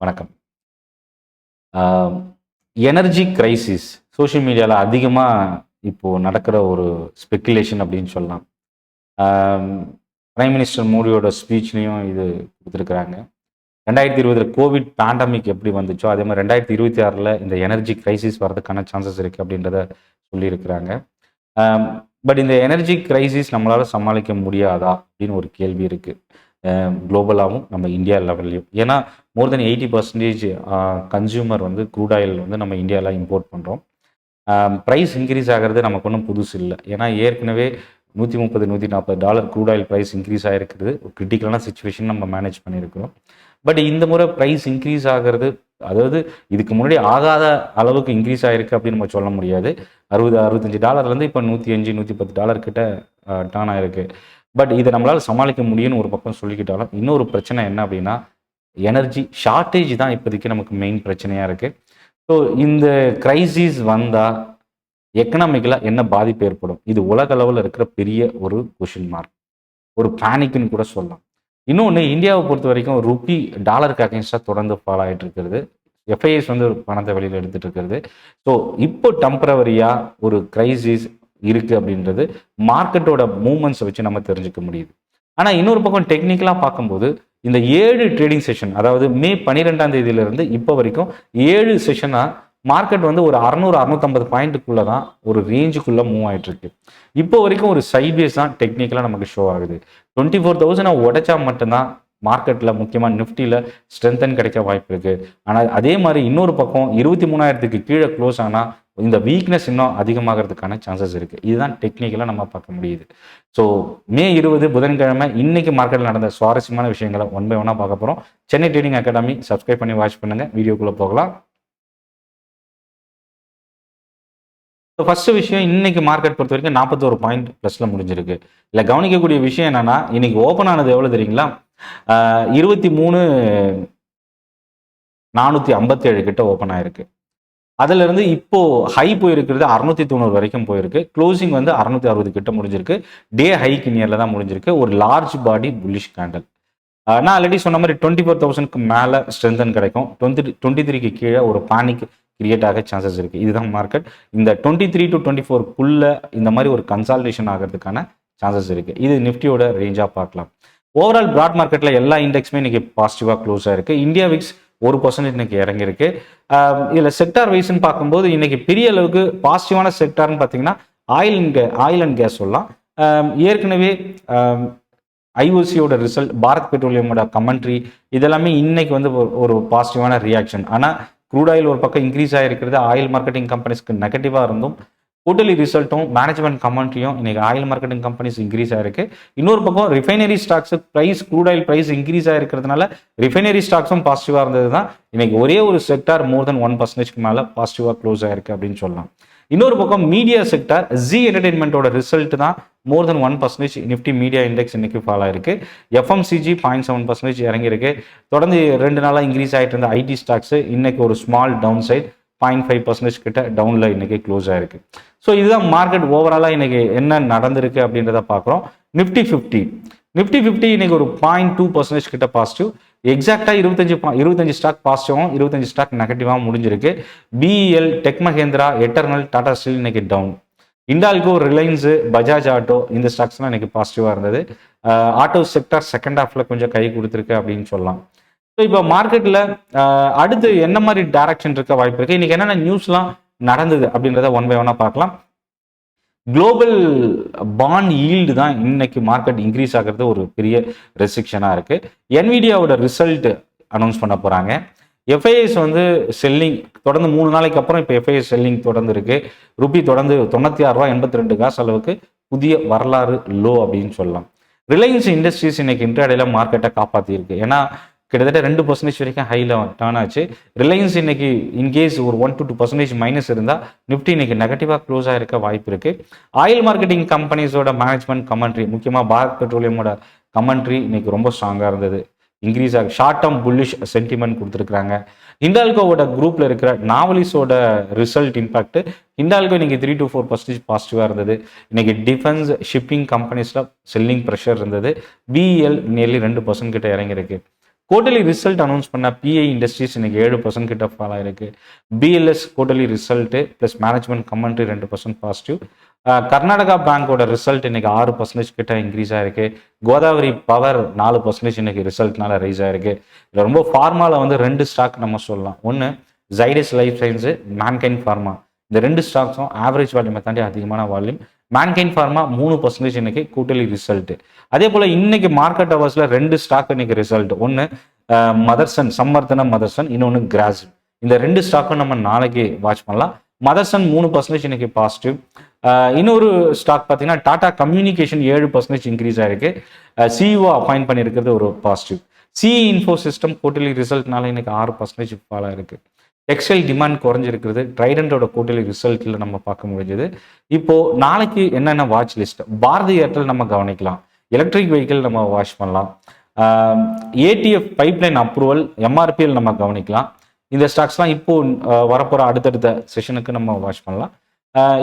வணக்கம். Energy crisis social மீடியாவில் அதிகமாக இப்போது நடக்கிற ஒரு ஸ்பெக்குலேஷன் அப்படின்னு சொல்லலாம். பிரைம் மினிஸ்டர் மோடியோட ஸ்பீச்லேயும் இது கொடுத்துருக்குறாங்க. 2020 கோவிட் பேண்டமிக் எப்படி வந்துச்சோ அதே மாதிரி 2026 இந்த எனர்ஜி கிரைசிஸ் வர்றதுக்கான சான்சஸ் இருக்குது அப்படின்றத சொல்லியிருக்கிறாங்க. பட் இந்த எனர்ஜி கிரைசிஸ் நம்மளால் சமாளிக்க முடியாதா அப்படின்னு ஒரு கேள்வி இருக்குது. குளோபலாகவும் நம்ம இந்தியா லெவல்லையும். ஏன்னா மோர் தென் 80% கன்சியூமர் வந்து க்ரூட் ஆயில் வந்து நம்ம இந்தியாவில் இம்போர்ட் பண்ணுறோம். ப்ரைஸ் இன்க்ரீஸ் ஆகிறது நமக்கு ஒன்றும் புதுசு இல்லை. ஏன்னா ஏற்கனவே $130-140 க்ரூட் ஆயில் ப்ரைஸ் இன்க்ரீஸ் ஆகிருக்குது. ஒரு கிரிட்டிக்கலான சுச்சுவேஷன் நம்ம மேனேஜ் பண்ணியிருக்கிறோம். பட் இந்த முறை ப்ரைஸ் இன்க்ரீஸ் ஆகிறது, அதாவது இதுக்கு முன்னாடி ஆகாத அளவுக்கு இன்க்ரீஸ் ஆகிருக்கு அப்படின்னு நம்ம சொல்ல முடியாது. $60-65 இப்போ $105-110 கிட்ட டர்ன் ஆகிருக்கு. பட் இதை நம்மளால் சமாளிக்க முடியும்னு ஒரு பக்கம் சொல்லிக்கிட்டாலும் இன்னொரு பிரச்சனை என்ன அப்படின்னா எனர்ஜி ஷார்ட்டேஜ் தான் இப்போதைக்கு நமக்கு மெயின் பிரச்சனையாக இருக்குது. ஸோ இந்த கிரைசிஸ் வந்தால் எக்கனாமிக்கலாக என்ன பாதிப்பு ஏற்படும்? இது உலக அளவில் இருக்கிற பெரிய ஒரு கொஷின் மார்க், ஒரு பேனிக்னு கூட சொல்லலாம். இன்னொன்று, இந்தியாவை பொறுத்த வரைக்கும் ருப்பி டாலருக்கு அகேன்ஸ்டாக தொடர்ந்து ஃபாலோ ஆகிட்டு இருக்கிறது. எஃப்ஐஎஸ் வந்து பணத்தை வெளியில் எடுத்துகிட்டு இருக்கிறது. ஸோ இப்போ டெம்பரவரியாக ஒரு கிரைசிஸ் இருக்குது அப்படின்றது மார்க்கெட்டோட மூவ்மெண்ட்ஸை வச்சு நம்ம தெரிஞ்சுக்க முடியுது. ஆனால் இன்னொரு பக்கம் டெக்னிக்கலாக பார்க்கும்போது இந்த 7 ட்ரேடிங் செஷன், அதாவது மே 12ஆம் தேதியிலிருந்து இப்போ வரைக்கும் 7 செஷனாக மார்க்கெட் வந்து ஒரு 600-650 பாயிண்ட்டுக்குள்ளே தான் ஒரு ரேஞ்சுக்குள்ளே மூவ் ஆகிட்டு இருக்கு. இப்போ வரைக்கும் ஒரு சைட்வேஸ் தான் டெக்னிக்கலாக நமக்கு ஷோ ஆகுது. 24,000 உடைச்சா மட்டும்தான் மார்க்கெட்டில் முக்கியமாக நிஃப்டியில் ஸ்ட்ரென்தன் கிடைக்க வாய்ப்பு இருக்குது. ஆனால் அதே மாதிரி இன்னொரு பக்கம் 23,000க்கு கீழே க்ளோஸ் ஆனால் இந்த வீக்னஸ் இன்னும் அதிகமாகிறதுக்கான சான்சஸ் இருக்குது. இதுதான் டெக்னிக்கலாக நம்ம பார்க்க முடியுது. ஸோ மே 20 புதன்கிழமை இன்னைக்கு மார்க்கெட்டில் நடந்த சுவாரஸ்யமான விஷயங்களை ஒன் பை ஒன்னாக பார்க்க போகிறோம். சென்னை ட்ரேடிங் அகாடமி சப்ஸ்கிரைப் பண்ணி வாட்ச் பண்ணுங்கள். வீடியோக்குள்ளே போகலாம். ஸோ ஃபர்ஸ்ட் விஷயம், இன்னைக்கு மார்க்கெட் பொறுத்த வரைக்கும் 41 பாயிண்ட் ப்ளஸில் முடிஞ்சிருக்கு. இல்லை கவனிக்கக்கூடிய விஷயம் என்னன்னா, இன்னைக்கு ஓப்பன் ஆனது எவ்வளோ தெரியுங்களா? 23,457 கிட்ட ஓப்பன் ஆயிருக்கு. அதுல இருந்து இப்போ ஹை போயிருக்கிறது 690 வரைக்கும் போயிருக்கு. க்ளோசிங் வந்து 660 கிட்ட முடிஞ்சிருக்கு. டே ஹைக்கு நியர்ல தான் முடிஞ்சிருக்கு. ஒரு லார்ஜ் பாடி புல்லிஷ் கேண்டல். நான் ஆல்ரெடி சொன்ன மாதிரி 24,000க்கு மேலே ஸ்ட்ரென்தன் கிடைக்கும். 23க்கு கீழே ஒரு பேனிக் கிரியேட் ஆக சான்சஸ் இருக்குது. இதுதான் மார்க்கெட். இந்த 23 to 24க்குள்ள இந்த மாதிரி ஒரு கன்சால்டேஷன் ஆகிறதுக்கான சான்சஸ் இருக்குது. இது நிஃப்டியோட ரேஞ்சாக பார்க்கலாம். ஓவரால் பிராட் மார்க்கெட்டில் எல்லா இண்டெக்ஸுமே இன்னைக்கு பாசிட்டிவாக க்ளோஸ் ஆயிருக்கு. இந்தியா விக்ஸ் 1% இன்னைக்கு இறங்கியிருக்கு. இதில் செக்டார் வைஸ்ன்னு பார்க்கும்போது இன்னைக்கு பெரிய அளவுக்கு பாசிட்டிவான செக்டார்னு பார்த்தீங்கன்னா ஆயில் அண்ட் கேஸ் சொல்லலாம். ஏற்கனவே ஐஓசியோட ரிசல்ட், பாரத் பெட்ரோலியமோட கமெண்ட்ரி, இதெல்லாமே இன்னைக்கு வந்து ஒரு பாசிட்டிவான ரியாக்ஷன். ஆனால் க்ரூட் ஆயில் ஒரு பக்கம் இன்க்ரீஸ் ஆகிருக்கிறது. ஆயில் மார்க்கெட்டிங் கம்பெனிஸ்க்கு நெகட்டிவாக இருந்தும் குவார்ட்டர்லி ரிசல்ட்டும் மேனேஜ்மெண்ட் கமெண்ட்ரியும் இன்னைக்கு ஆயில் மார்க்கெட்டிங் கம்பெனிஸ் இன்க்ரீஸ் ஆயிருக்கு. இன்னொரு பக்கம் refinery stocks price, crude oil price increase ஆயிருக்கிறதுனால ரிஃபைனரி ஸ்டாக்ஸும் பாசிட்டிவாக இருந்தது தான். இன்னைக்கு ஒரே ஒரு செக்டார் மோர் தென் 1%க்கு மேலே பாசிட்டிவாக க்ளோஸ் ஆயிருக்கு அப்படின்னு சொல்லலாம். இன்னொரு பக்கம் மீடியா செக்டார், ஜி என்டர்டைன்மெண்ட்டோட ரிசல்ட் தான் மோர் தென் 1% நிஃப்டி மீடியா இண்டெக்ஸ் இன்னைக்கு ஃபாலோ ஆயிருக்கு. எஃப்எம்சிஜி 0.7% இறங்கியிருக்கு. தொடர்ந்து 2 நாளாக இன்க்ரீஸ் ஆகிட்டு இருந்த ஐடி ஸ்டாக்ஸ் இன்னைக்கு ஒரு ஸ்மால் டவுன் சைட் 0.5% கிட்ட டவுனில் இன்னைக்கு க்ளோஸ் ஆயிருக்கு. ஸோ இதுதான் மார்க்கெட் ஓவராலாக இன்னைக்கு என்ன நடந்திருக்கு அப்படின்றத பார்க்குறோம். நிஃப்டி 50 இன்னைக்கு ஒரு 0.2% கிட்ட பாசிட்டிவ். எக்ஸாக்டாக 25 ஸ்டாக் பாசிட்டிவாகவும் 25 ஸ்டாக் நெகட்டிவாகவும் முடிஞ்சிருக்கு. BEL, tech Mahindra, eternal, Tata steel இன்னைக்கு டவுன். இண்டால்கோ, ரிலையன்ஸு, பஜாஜ் ஆட்டோ இந்த ஸ்டாக்ஸ்லாம் இன்னைக்கு பாசிட்டிவாக இருந்தது. ஆட்டோ செக்டார் செகண்ட் ஹாஃபில் கொஞ்சம் கை கொடுத்துருக்கு அப்படின்னு சொல்லலாம். ஸோ இப்போ மார்க்கெட்டில் அடுத்து என்ன மாதிரி டைரக்ஷன் இருக்க வாய்ப்பு இருக்குது, இன்னைக்கு என்னென்ன நியூஸ்லாம் நடந்தது அப்படின்றத ஒன் பை ஒன்னாக பார்க்கலாம். குளோபல் பாண்ட் ஈல்டு தான் இன்னைக்கு மார்க்கெட் இன்க்ரீஸ் ஆகிறது ஒரு பெரிய ரெஸ்ட்ரிக்ஷனாக இருக்குது. என்விடியாவோட ரிசல்ட் அனௌன்ஸ் பண்ண போகிறாங்க. எஃப்ஐஎஸ் வந்து செல்லிங் தொடர்ந்து 3 நாளைக்கு அப்புறம் இப்போ எஃப்ஐஎஸ் செல்லிங் தொடர்ந்து இருக்கு. ருபி தொடர்ந்து $96.82 அளவுக்கு புதிய வரலாறு லோ அப்படின்னு சொல்லலாம். ரிலையன்ஸ் இண்டஸ்ட்ரீஸ் இன்னைக்கு இன்ட்ராடேல மார்க்கெட்டை காப்பாற்றிருக்கு. ஏன்னா கிட்டத்தட்ட 2% வரைக்கும் ஹையில் டர்ன் ஆச்சு. ரிலையன்ஸ் இன்னைக்கு இன்கேஸ் ஒரு 1 to 2% மைனஸ் இருந்தால் நிஃப்டி இன்னைக்கு நெகட்டிவாக க்ளோஸ் ஆகிருக்க வாய்ப்பு இருக்கு. ஆயில் மார்க்கெட்டிங் கம்பெனிஸோட மேனேஜ்மெண்ட் கமெண்ட்ரி, முக்கியமாக பாரத் பெட்ரோலியமோட கமெண்ட்ரி இன்னைக்கு ரொம்ப ஸ்ட்ராங்காக இருந்தது. இன்க்ரீஸ் ஆக ஷார்ட் டேர்ம் புல்லிஷ் சென்டிமெண்ட் கொடுத்துருக்காங்க. ஹிண்டால்கோவோட குரூப்ல இருக்கிற நாவலிஸோட ரிசல்ட் இம்பாக்ட், ஹிண்டால்கோ இன்னைக்கு 3 to 4% பாசிட்டிவாக இருந்தது. இன்னைக்கு டிஃபென்ஸ், ஷிப்பிங் கம்பெனிஸ்ல செல்லிங் ப்ரெஷர் இருந்தது. பிஇஎல் நியர்லி 2% கிட்ட இறங்கியிருக்கு. குவார்டர்லி ரிசல்ட் அனௌன்ஸ் பண்ண பிஐ இண்டஸ்ட்ரீஸ் இன்னைக்கு 7% கிட்ட ஃபால் ஆயிருக்கு. BLS quarterly result plus management commentary 2% positive. Karnataka பேங்கோட ரிசல்ட் இன்னைக்கு 6% கிட்ட இன்க்ரீஸ் ஆயிருக்கு. கோதாவரி பவர் 4% இன்னைக்கு ரிசல்ட்னால ரைஸ் ஆயிருக்கு. இதுல ரொம்ப ஃபார்மால வந்து 2 ஸ்டாக் நம்ம சொல்லலாம். ஒன்று Zydus life science, mankind pharma. இந்த 2 ஸ்டாக்ஸும் ஆவரேஜ் வால்யூமை தாண்டி அதிகமான வால்யூம். மேன்கைண்ட் ஃபார்மா 3% இன்னைக்கு கூட்டலி ரிசல்ட். அதே போல இன்னைக்கு மார்க்கெட் ஹவர்ஸ்ல 2 ஸ்டாக் இன்னைக்கு ரிசல்ட். ஒன்று மதர்சன், சம்மர்தன மதர்சன், இன்னொன்று கிராஸ். இந்த 2 ஸ்டாக்கும் நம்ம நாளைக்கு வாட்ச் பண்ணலாம். மதர்சன் 3% இன்னைக்கு பாசிட்டிவ். இன்னொரு ஸ்டாக் பார்த்தீங்கன்னா டாடா கம்யூனிகேஷன் 7% இன்க்ரீஸ் ஆயிருக்கு. சிஇஓ அப்பாயிண்ட் பண்ணியிருக்கிறது ஒரு positive. CE info system quarterly ரிசல்ட்னால இன்னைக்கு 6% ஃபால் ஆயிருக்கு. டெக்ஸ்டைல் டிமாண்ட் குறைஞ்சிருக்கிறது. ட்ரைடண்டோட குவார்டர்லி ரிசல்ட்ல நம்ம பார்க்க முடிஞ்சது. இப்போ நாளைக்கு என்னென்ன வாட்ச் லிஸ்ட்? பாரதி ஏர்டெல் நம்ம கவனிக்கலாம். எலக்ட்ரிக் வெஹிக்கிள் நம்ம வாட்ச் பண்ணலாம். ஏடிஎஃப் பைப்லைன் அப்ரூவல், எம்ஆர்பிஎல் நம்ம கவனிக்கலாம். இந்த ஸ்டாக்ஸ்லாம் இப்போ வரப்போற அடுத்தடுத்த செஷனுக்கு நம்ம வாட்ச் பண்ணலாம்.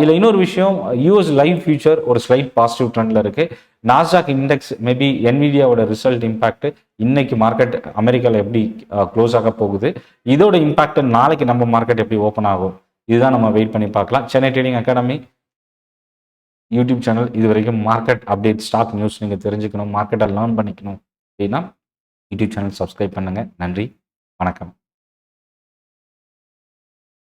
இல்லை இன்னொரு விஷயம், யூஎஸ் லைவ் ஃபியூச்சர் ஒரு ஸ்லைட் பாசிட்டிவ் ட்ரெண்ட்ல இருக்கு. நாஸ்டாக் இண்டெக்ஸ் மேபி என்விடியாவோட ரிசல்ட் இம்பாக்ட் இன்னைக்கு மார்க்கெட் அமெரிக்காவில் எப்படி க்ளோஸ் ஆக போகுது, இதோட இம்பாக்ட் நாளைக்கு நம்ம மார்க்கெட் எப்படி ஓப்பன் ஆகும், இதுதான் நம்ம வெயிட் பண்ணி பார்க்கலாம். Chennai trading academy YouTube channel இது வரைக்கும் மார்க்கெட் அப்டேட், ஸ்டாக் நியூஸ் நீங்கள் தெரிஞ்சுக்கணும், மார்க்கெட்டை லேர்ன் பண்ணிக்கணும் அப்படின்னா யூடியூப் சேனல் சப்ஸ்கிரைப் பண்ணுங்க. நன்றி, வணக்கம்.